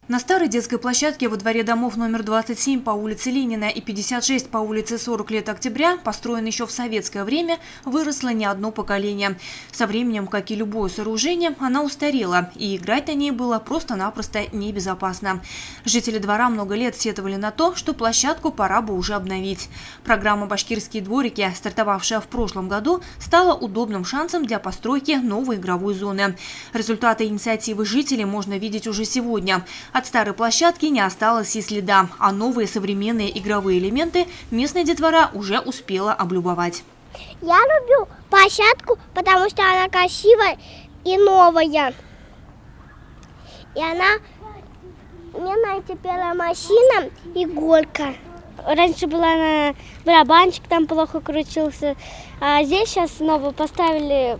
На старой детской площадке во дворе домов номер 27 по улице Ленина и 56 по улице 40 лет октября, построенной еще в советское время, выросло не одно поколение. Со временем, как и любое сооружение, она устарела, и играть на ней было просто-напросто небезопасно. Жители двора много лет сетовали на то, что площадку пора бы уже обновить. Программа «Башкирские дворики», стартовавшая в прошлом году, стала удобным шансом для постройки новой игровой зоны. Результаты инициативы жителей можно видеть уже сегодня. От старой площадки не осталось и следа, а новые современные игровые элементы местная детвора уже успела облюбовать. Я люблю площадку, потому что она красивая и новая. И мне нравится первая машина и горка. Раньше была барабанчик, там плохо крутился, а здесь сейчас снова поставили.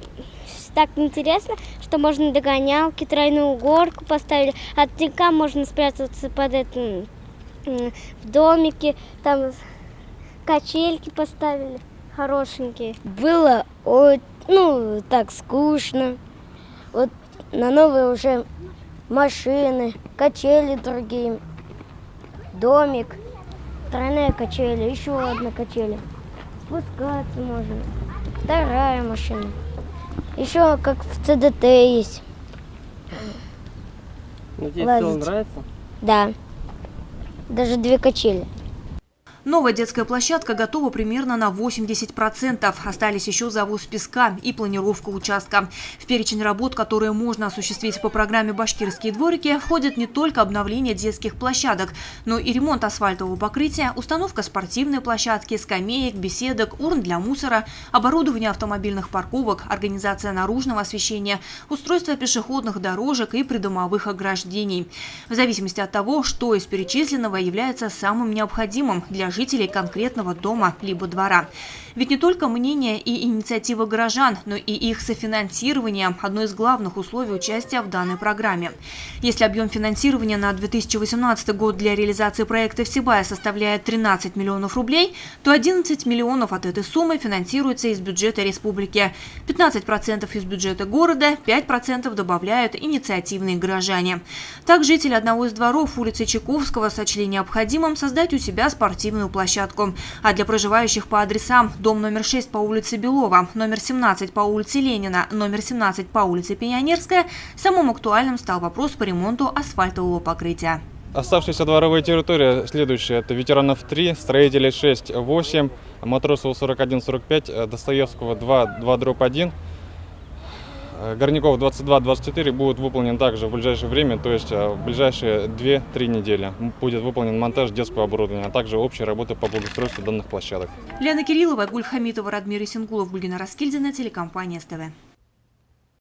Так интересно, что можно догонялки, тройную горку поставили. От тенька можно спрятаться под этим в домике. Там качельки поставили хорошенькие. Было так скучно. Вот на новые уже машины, качели другие, домик, тройная качеля, еще одна качеля. Спускаться можно. Вторая машина. Еще как в ЦДТ есть. Тебе все нравится? Да. Даже 2 качели. Новая детская площадка готова примерно на 80%. Остались еще завоз песка и планировка участка. В перечень работ, которые можно осуществить по программе «Башкирские дворики», входит не только обновление детских площадок, но и ремонт асфальтового покрытия, установка спортивной площадки, скамеек, беседок, урн для мусора, оборудование автомобильных парковок, организация наружного освещения, устройство пешеходных дорожек и придомовых ограждений. В зависимости от того, что из перечисленного является самым необходимым для жителей конкретного дома либо двора. Ведь не только мнение и инициатива горожан, но и их софинансирование – одно из главных условий участия в данной программе. Если объем финансирования на 2018 год для реализации проекта «Всебая» составляет 13 миллионов рублей, то 11 миллионов от этой суммы финансируется из бюджета республики, 15% из бюджета города, 5% добавляют инициативные горожане. Так, жители одного из дворов улицы Чайковского сочли необходимым создать у себя спортивную площадку. А для проживающих по адресам дом номер 6 по улице Белова, номер 17 по улице Ленина, номер 17 по улице Пионерская, самым актуальным стал вопрос по ремонту асфальтового покрытия. Оставшаяся дворовая территория следующая. Это ветеранов 3, строителей 6-8, Матросова 41-45, Достоевского 2-1. Горняков 22-24 будет выполнен также в ближайшее время, то есть в ближайшие 2-3 недели. Будет выполнен монтаж детского оборудования, а также общие работы по благоустройству данных площадок. Лена Кириллова, Гуль Хамитова, Радмир Исенгулов, Гульгина Раскильдина, телекомпания СТВ.